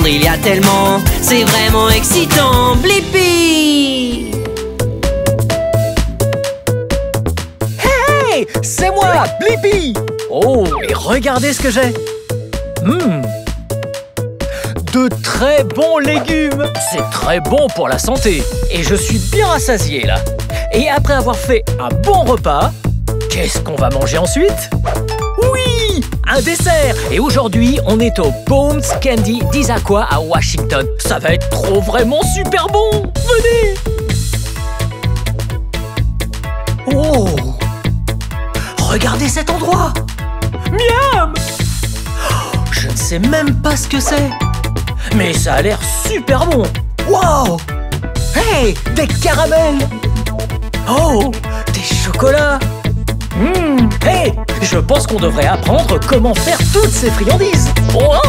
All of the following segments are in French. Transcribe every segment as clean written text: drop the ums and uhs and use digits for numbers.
apprendre, il y a tellement. C'est vraiment excitant, Blippi! Hey, c'est moi, Blippi! Oh, et regardez ce que j'ai! De très bons légumes! C'est très bon pour la santé. Et je suis bien rassasié là. Et après avoir fait un bon repas, qu'est-ce qu'on va manger ensuite? Oui! Un dessert! Et aujourd'hui, on est au Bones Candy d'Issaquah à Washington. Ça va être trop vraiment super bon! Venez! Oh! Regardez cet endroit! Miam! Je ne sais même pas ce que c'est. Mais ça a l'air super bon. Wow! Hey! Des caramels! Oh! Des chocolats! Hey! Je pense qu'on devrait apprendre comment faire toutes ces friandises. Wow!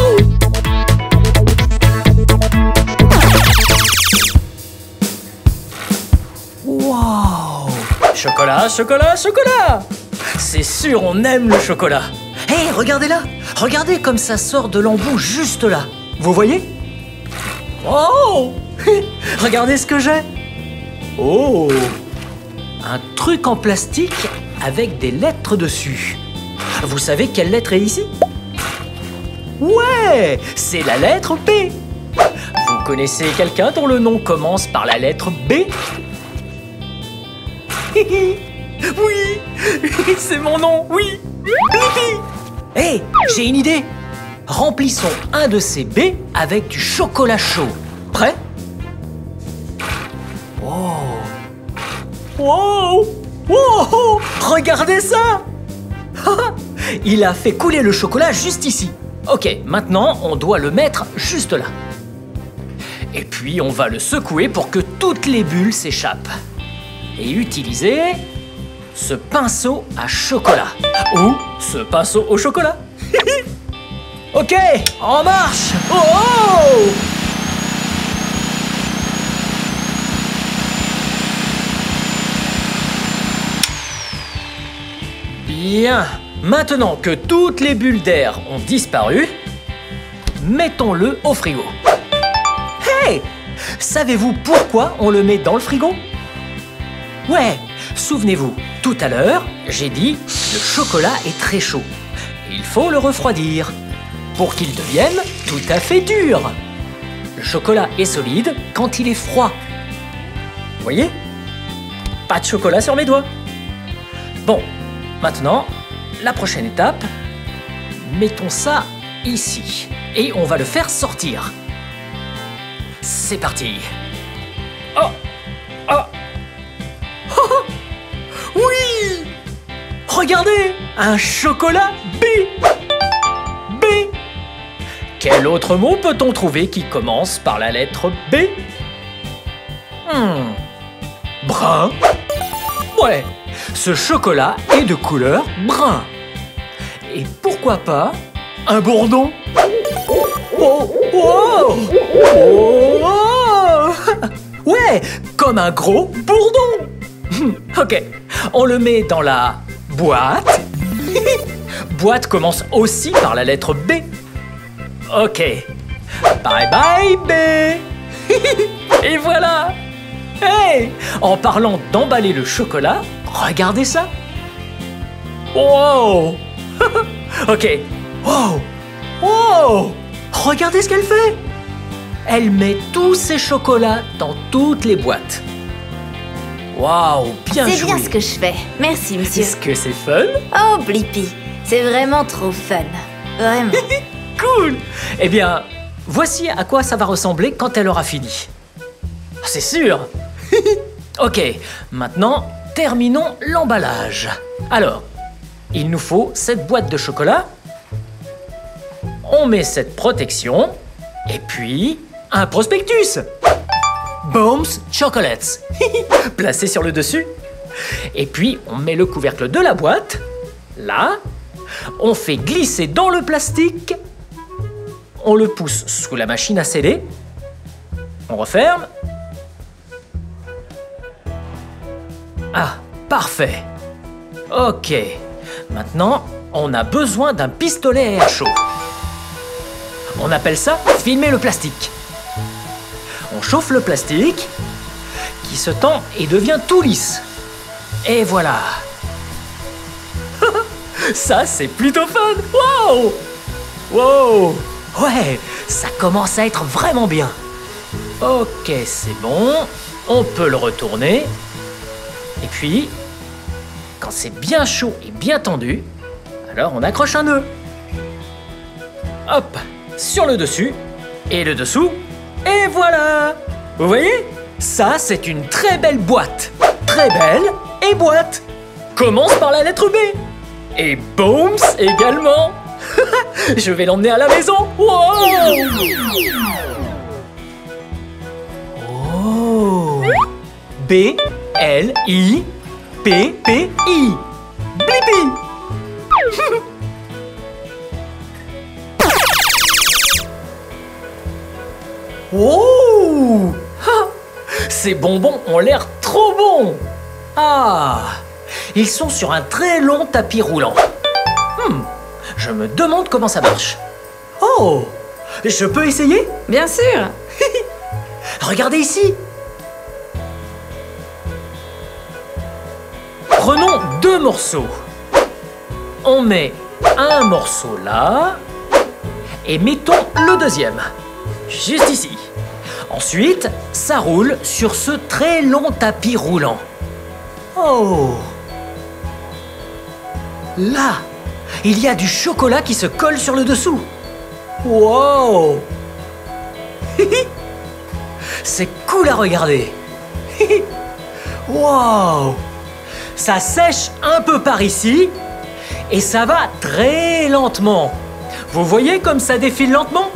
Wow! Chocolat, chocolat, chocolat! C'est sûr, on aime le chocolat. Hey, regardez là! Regardez comme ça sort de l'embout juste là. Vous voyez? Oh! Regardez ce que j'ai! Oh! Un truc en plastique avec des lettres dessus. Vous savez quelle lettre est ici? Ouais! C'est la lettre B. Vous connaissez quelqu'un dont le nom commence par la lettre B? Oui! C'est mon nom, oui! Blippi! Hey, j'ai une idée! Remplissons un de ces baies avec du chocolat chaud. Prêt? Wow! Wow! Wow! Regardez ça! Il a fait couler le chocolat juste ici. Ok, maintenant, on doit le mettre juste là. Et puis, on va le secouer pour que toutes les bulles s'échappent. Et utiliser ce pinceau à chocolat. Ou ce pinceau au chocolat. Ok, en marche! Oh, oh! Bien. Maintenant que toutes les bulles d'air ont disparu, mettons-le au frigo. Hey! Savez-vous pourquoi on le met dans le frigo? Ouais, souvenez-vous, tout à l'heure, j'ai dit le chocolat est très chaud. Il faut le refroidir pour qu'il devienne tout à fait dur. Le chocolat est solide quand il est froid. Vous voyez? Pas de chocolat sur mes doigts. Bon, maintenant, la prochaine étape, mettons ça ici et on va le faire sortir. C'est parti. Oh! Oh! Oh! Oui! Regardez! Un chocolat B! B! Quel autre mot peut-on trouver qui commence par la lettre B? Brun? Ouais, ce chocolat est de couleur brun. Et pourquoi pas un bourdon? Oh! Oh! Oh! Ouais, comme un gros bourdon. Ok, on le met dans la boîte. Boîte commence aussi par la lettre B. Ok, bye bye B. Et voilà. Hey, en parlant d'emballer le chocolat, regardez ça. Wow. Ok, wow. Wow. Regardez ce qu'elle fait. Elle met tous ses chocolats dans toutes les boîtes. Waouh, bien joué. C'est bien ce que je fais. Merci, monsieur. Est-ce que c'est fun? Oh, Blippi, c'est vraiment trop fun. Vraiment. Cool. Eh bien, voici à quoi ça va ressembler quand elle aura fini. C'est sûr. Ok, maintenant, terminons l'emballage. Alors, il nous faut cette boîte de chocolat. On met cette protection. Et puis, un prospectus. Bones Chocolates. Placé sur le dessus. Et puis, on met le couvercle de la boîte. Là. On fait glisser dans le plastique. On le pousse sous la machine à sceller. On referme. Ah, parfait. Ok. Maintenant, on a besoin d'un pistolet à air chaud. On appelle ça filmer le plastique. On chauffe le plastique qui se tend et devient tout lisse. Et voilà. Ça, c'est plutôt fun. Wow! Wow! Ouais, ça commence à être vraiment bien. Ok, c'est bon. On peut le retourner. Et puis, quand c'est bien chaud et bien tendu, alors on accroche un nœud. Hop, sur le dessus et le dessous. Et voilà! Vous voyez? Ça, c'est une très belle boîte. Très belle et boîte. Commence par la lettre B. Et Booms également. Je vais l'emmener à la maison. Wow! Oh! B-L-I-P-P-I. Blippi! Oh! Ces bonbons ont l'air trop bons! Ah! Ils sont sur un très long tapis roulant. Je me demande comment ça marche. Oh! Je peux essayer? Bien sûr. Regardez ici! Prenons 2 morceaux. On met un morceau là et mettons le deuxième, juste ici. Ensuite, ça roule sur ce très long tapis roulant. Oh! Là, il y a du chocolat qui se colle sur le dessous. Wow! C'est cool à regarder. Wow! Ça sèche un peu par ici et ça va très lentement. Vous voyez comme ça défile lentement?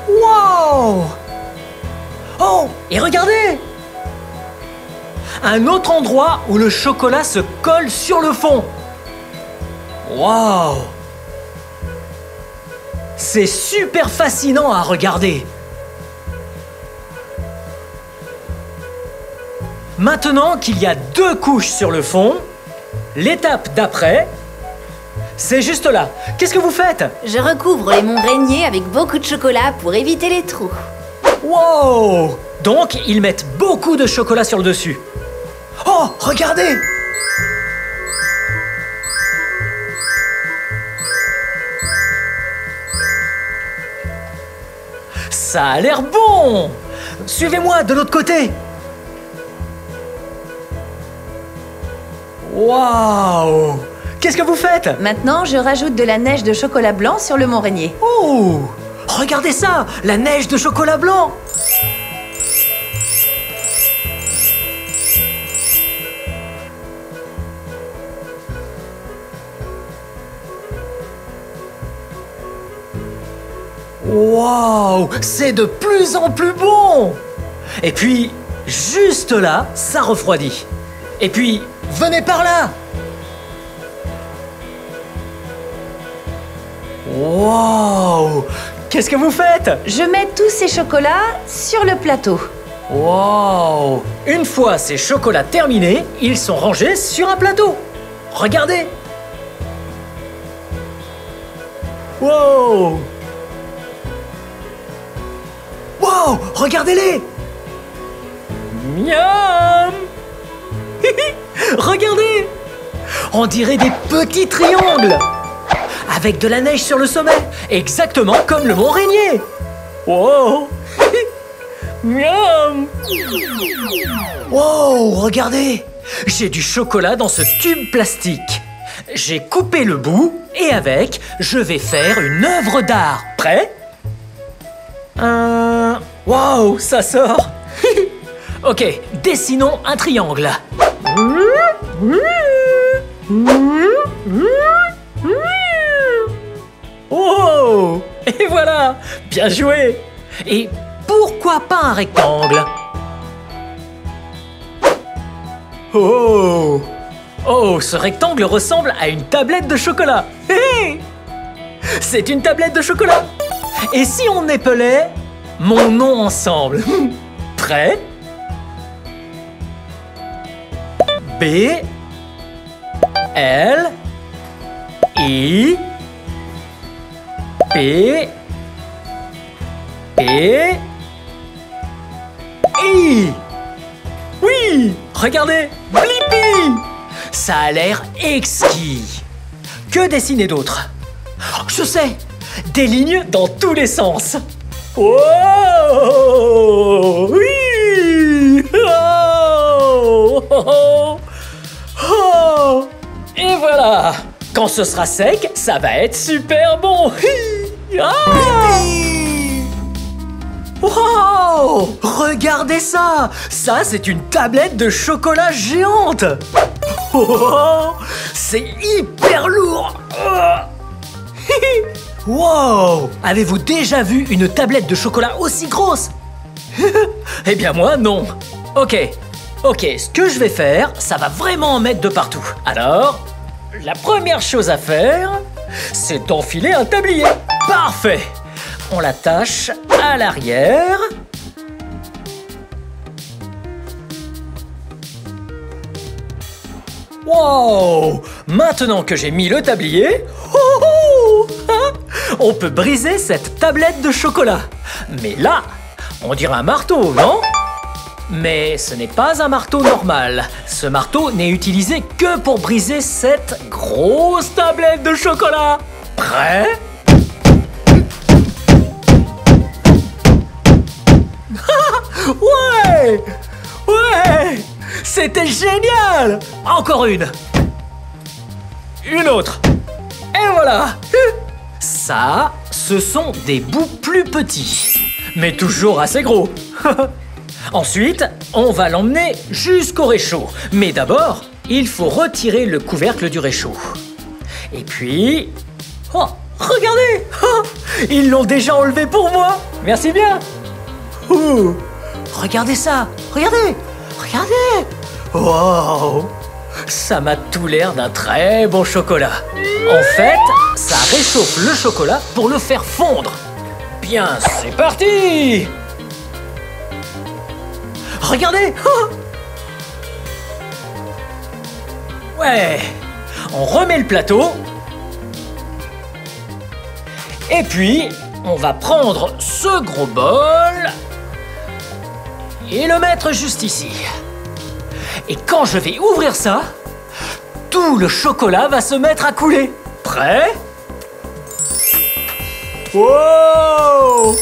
Wow! Oh! Et regardez! Un autre endroit où le chocolat se colle sur le fond. Wow! C'est super fascinant à regarder. Maintenant qu'il y a 2 couches sur le fond, l'étape d'après, c'est juste là. Qu'est-ce que vous faites? Je recouvre les monts Rainier avec beaucoup de chocolat pour éviter les trous. Wow! Donc, ils mettent beaucoup de chocolat sur le dessus. Oh, regardez! Ça a l'air bon! Suivez-moi de l'autre côté. Waouh! Qu'est-ce que vous faites? Maintenant, je rajoute de la neige de chocolat blanc sur le mont Rainier. Oh! Regardez ça! La neige de chocolat blanc! Waouh! C'est de plus en plus bon! Et puis, juste là, ça refroidit. Et puis, venez par là! Waouh! Qu'est-ce que vous faites? Je mets tous ces chocolats sur le plateau. Waouh! Une fois ces chocolats terminés, ils sont rangés sur un plateau. Regardez! Wow! Wow! Regardez-les! Miam! Regardez! On dirait des petits triangles! Avec de la neige sur le sommet, exactement comme le mont Rainier. Wow! Miam! Wow! Regardez! J'ai du chocolat dans ce tube plastique. J'ai coupé le bout et avec, je vais faire une œuvre d'art. Prêt? Wow! Ça sort! Ok, dessinons un triangle. Oh! Et voilà! Bien joué! Et pourquoi pas un rectangle? Oh! Oh, ce rectangle ressemble à une tablette de chocolat. Hé! C'est une tablette de chocolat. Et si on épelait mon nom ensemble? Prêt? B L I P. P. I. Oui, regardez, Blippi. Ça a l'air exquis. Que dessiner d'autre? Je sais, des lignes dans tous les sens. Oh, oui. Oh, oh, oh. Et voilà. Quand ce sera sec, ça va être super bon. Ah. Wow! Regardez ça! Ça, c'est une tablette de chocolat géante! Oh, c'est hyper lourd! Wow! Avez-vous déjà vu une tablette de chocolat aussi grosse? Eh bien moi, non. Ok, ce que je vais faire, ça va vraiment en mettre de partout. Alors, la première chose à faire, c'est d'enfiler un tablier. Parfait! On l'attache à l'arrière. Wow! Maintenant que j'ai mis le tablier, on peut briser cette tablette de chocolat. Mais là, on dirait un marteau, non? Mais ce n'est pas un marteau normal. Ce marteau n'est utilisé que pour briser cette grosse tablette de chocolat. Prêt? Ouais! Ouais! C'était génial! Encore une! Une autre! Et voilà! Ça, ce sont des bouts plus petits, mais toujours assez gros. Ensuite, on va l'emmener jusqu'au réchaud. Mais d'abord, il faut retirer le couvercle du réchaud. Et puis... Oh, regardez! Ils l'ont déjà enlevé pour moi! Merci bien! Regardez ça! Regardez! Regardez! Wow! Ça m'a tout l'air d'un très bon chocolat. En fait, ça réchauffe le chocolat pour le faire fondre. Bien, c'est parti! Regardez! Ouais! On remet le plateau. Et puis, on va prendre ce gros bol et le mettre juste ici. Et quand je vais ouvrir ça, tout le chocolat va se mettre à couler. Prêt? Wow!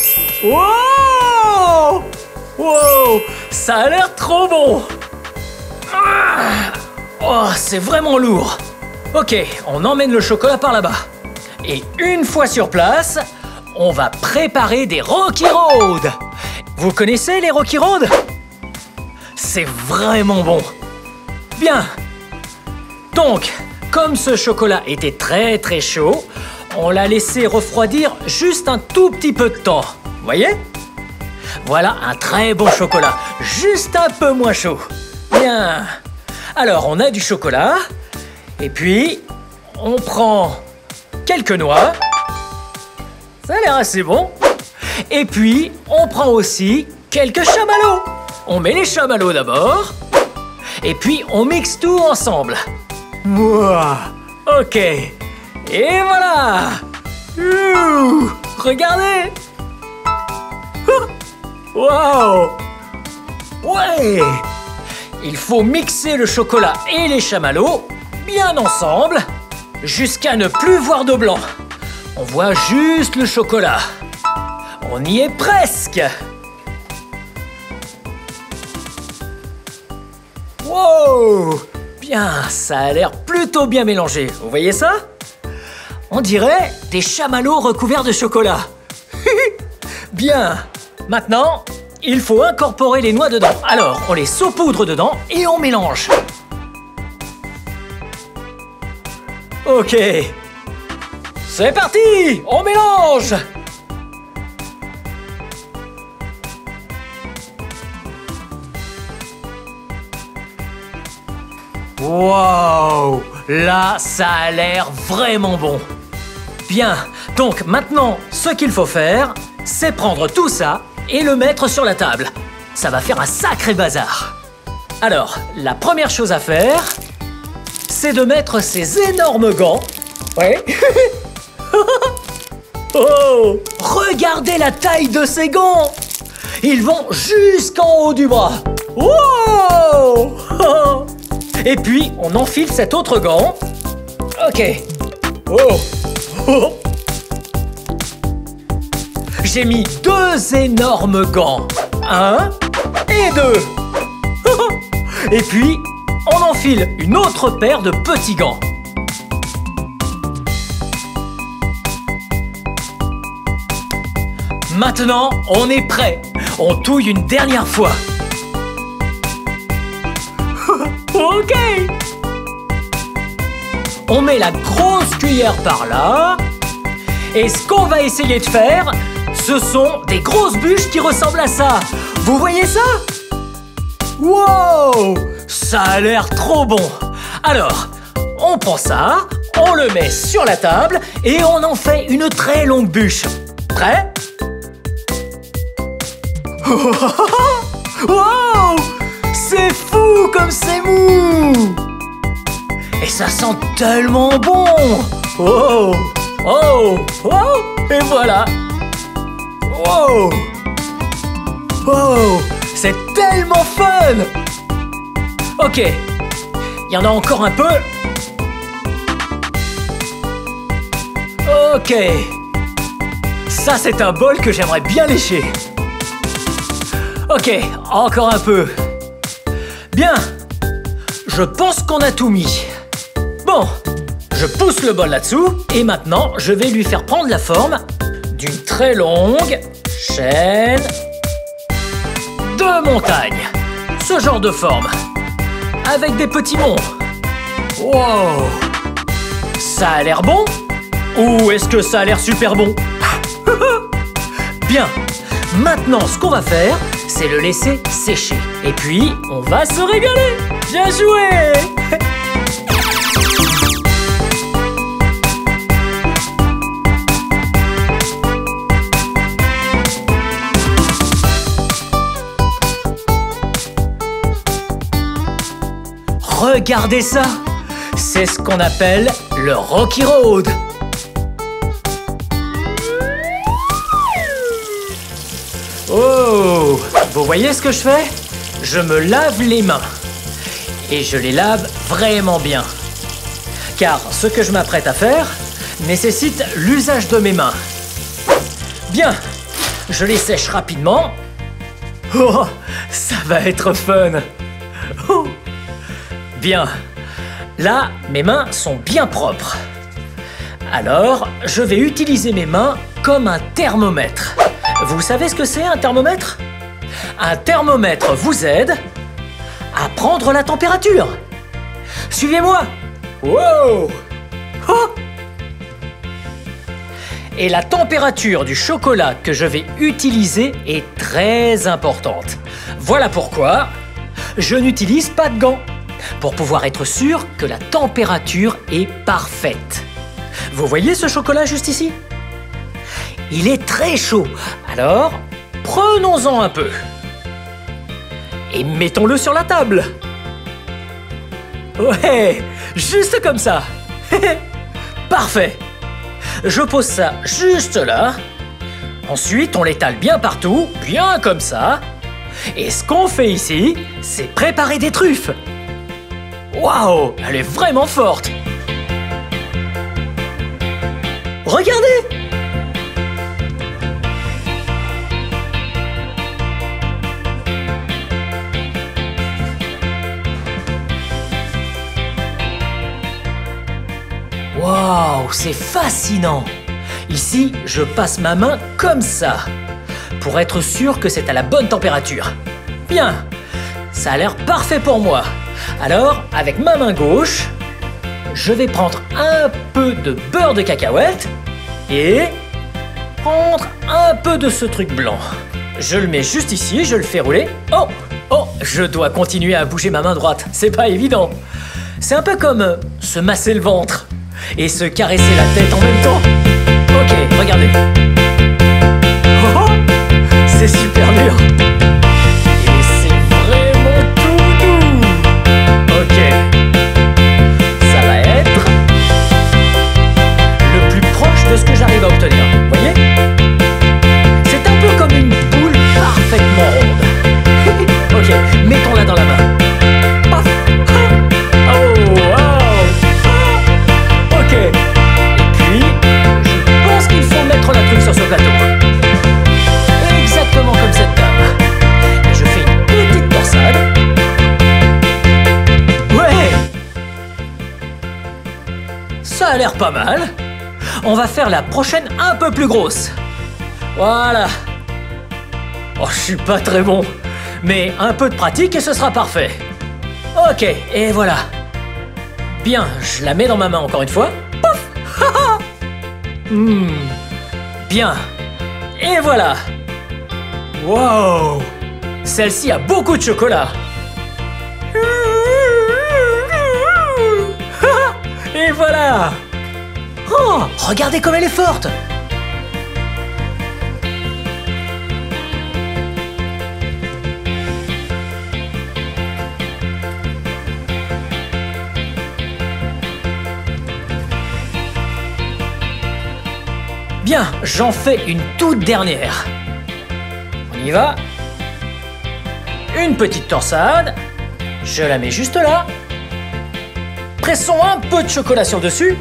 Wow! Wow! Ça a l'air trop bon! Oh, c'est vraiment lourd. Ok, on emmène le chocolat par là-bas. Et une fois sur place, on va préparer des Rocky Road. Vous connaissez les Rocky Road? C'est vraiment bon. Bien. Donc, comme ce chocolat était très très chaud, on l'a laissé refroidir juste un tout petit peu de temps. Voyez? Voilà un très bon chocolat, juste un peu moins chaud. Bien. Alors, on a du chocolat. Et puis, on prend quelques noix. Ça a l'air assez bon. Et puis, on prend aussi quelques chamallows. On met les chamallows d'abord. Et puis, on mixe tout ensemble. Mouah. Ok. Et voilà. Regardez. Wow. Ouais. Il faut mixer le chocolat et les chamallows bien ensemble jusqu'à ne plus voir de blanc. On voit juste le chocolat. On y est presque. Wow! Bien, ça a l'air plutôt bien mélangé. Vous voyez ça? On dirait des chamallows recouverts de chocolat. Bien. Maintenant, il faut incorporer les noix dedans. Alors, on les saupoudre dedans et on mélange. Ok. C'est parti! On mélange! Wow! Là, ça a l'air vraiment bon. Bien, donc maintenant, ce qu'il faut faire, c'est prendre tout ça et le mettre sur la table. Ça va faire un sacré bazar. Alors, la première chose à faire, c'est de mettre ces énormes gants. Ouais. Oh! Regardez la taille de ces gants! Ils vont jusqu'en haut du bras. Wow! Et puis, on enfile cet autre gant. Ok. Oh! Oh! J'ai mis 2 énormes gants. 1 et 2. Et puis, on enfile une autre paire de petits gants. Maintenant, on est prêt. On touille une dernière fois. Ok. On met la grosse cuillère par là. Et ce qu'on va essayer de faire, ce sont des grosses bûches qui ressemblent à ça. Vous voyez ça? Wow! Ça a l'air trop bon. Alors, on prend ça, on le met sur la table et on en fait une très longue bûche. Prêt? Wow! C'est fou comme c'est mou! Et ça sent tellement bon! Oh! Oh! Oh! Et voilà! Wow! Oh! C'est tellement fun! Ok, il y en a encore un peu. Ok. Ça, c'est un bol que j'aimerais bien lécher. Ok, encore un peu. Bien. Je pense qu'on a tout mis. Bon, je pousse le bol là-dessous et maintenant, je vais lui faire prendre la forme d'une très longue chaîne de montagne. Ce genre de forme. Avec des petits monts. Wow! Ça a l'air bon? Ou est-ce que ça a l'air super bon? Bien. Maintenant, ce qu'on va faire, c'est le laisser sécher. Et puis, on va se régaler. Bien joué! Regardez ça! C'est ce qu'on appelle le Rocky Road. Oh! Vous voyez ce que je fais? Je me lave les mains. Et je les lave vraiment bien. Car ce que je m'apprête à faire nécessite l'usage de mes mains. Bien! Je les sèche rapidement. Oh! Ça va être fun! Oh! Bien. Là, mes mains sont bien propres. Alors, je vais utiliser mes mains comme un thermomètre. Vous savez ce que c'est un thermomètre? Un thermomètre vous aide à prendre la température. Suivez-moi. Wow! Oh! Et la température du chocolat que je vais utiliser est très importante. Voilà pourquoi je n'utilise pas de gants. Pour pouvoir être sûr que la température est parfaite. Vous voyez ce chocolat juste ici? Il est très chaud, alors prenons-en un peu. Et mettons-le sur la table. Ouais, juste comme ça. Parfait. Je pose ça juste là. Ensuite, on l'étale bien partout, bien comme ça. Et ce qu'on fait ici, c'est préparer des truffes. Waouh, elle est vraiment forte. Regardez! Waouh, c'est fascinant! Ici, je passe ma main comme ça, pour être sûr que c'est à la bonne température. Bien, ça a l'air parfait pour moi. Alors, avec ma main gauche, je vais prendre un peu de beurre de cacahuète et prendre un peu de ce truc blanc. Je le mets juste ici, je le fais rouler. Oh, oh, je dois continuer à bouger ma main droite, c'est pas évident. C'est un peu comme se masser le ventre et se caresser la tête en même temps. Ok, regardez. Oh, oh, c'est super dur. Et c'est vraiment tout doux. Ok. Ça va être le plus proche de ce que j'arrive à obtenir. Voyez? l'air pas mal. On va faire la prochaine un peu plus grosse. Voilà. Oh, je suis pas très bon. Mais un peu de pratique et ce sera parfait. Ok, et voilà. Bien, je la mets dans ma main encore une fois. Pouf. Bien. Et voilà. Wow. Celle-ci a beaucoup de chocolat. Et voilà. Oh, regardez comme elle est forte. Bien, j'en fais une toute dernière. On y va. Une petite torsade. Je la mets juste là. Pressons un peu de chocolat sur le dessus.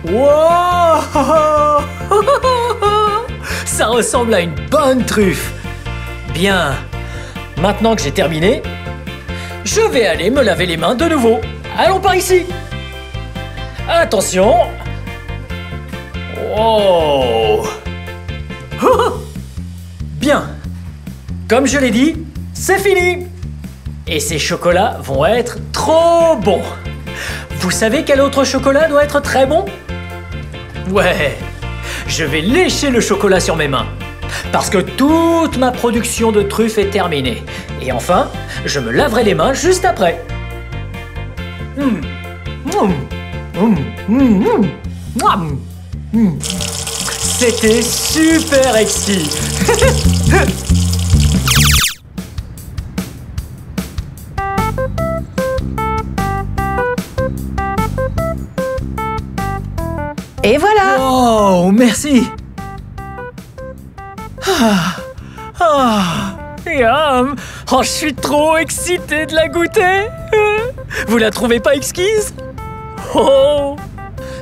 Wow. Ça ressemble à une bonne truffe. Bien. Maintenant que j'ai terminé, je vais aller me laver les mains de nouveau. Allons par ici. Attention. Wow. Bien. Comme je l'ai dit, c'est fini. Et ces chocolats vont être trop bons. Vous savez quel autre chocolat doit être très bon? Ouais, je vais lécher le chocolat sur mes mains. Parce que toute ma production de truffes est terminée. Et enfin, je me laverai les mains juste après. C'était super exquis. Et voilà! Oh, merci. Yum. Oh, je suis trop excité de la goûter. Vous la trouvez pas exquise? Oh,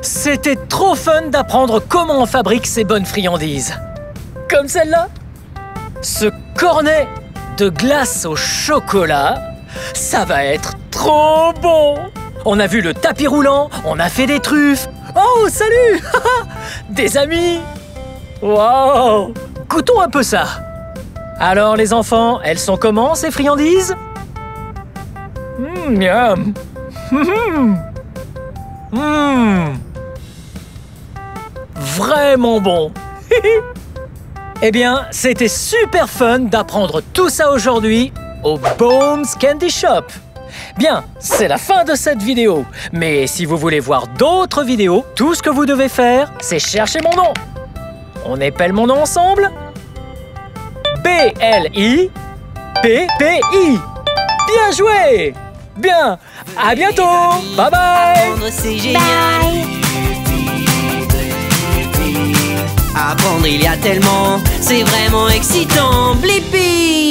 c'était trop fun d'apprendre comment on fabrique ces bonnes friandises. Comme celle-là. Ce cornet de glace au chocolat, ça va être trop bon. On a vu le tapis roulant, on a fait des truffes. Oh, salut. Des amis. Wow. Goûtons un peu ça. Alors les enfants, elles sont comment ces friandises? Miam. Vraiment bon. Eh bien, c'était super fun d'apprendre tout ça aujourd'hui au Bones Candy Shop. Bien, c'est la fin de cette vidéo. Mais si vous voulez voir d'autres vidéos, tout ce que vous devez faire, c'est chercher mon nom. On épelle mon nom ensemble? B-L-I-P-P-I. Bien joué! Bien, à bientôt! Bye bye! Apprendre, c'est génial. Apprendre, il y a tellement, c'est vraiment excitant. Blippi!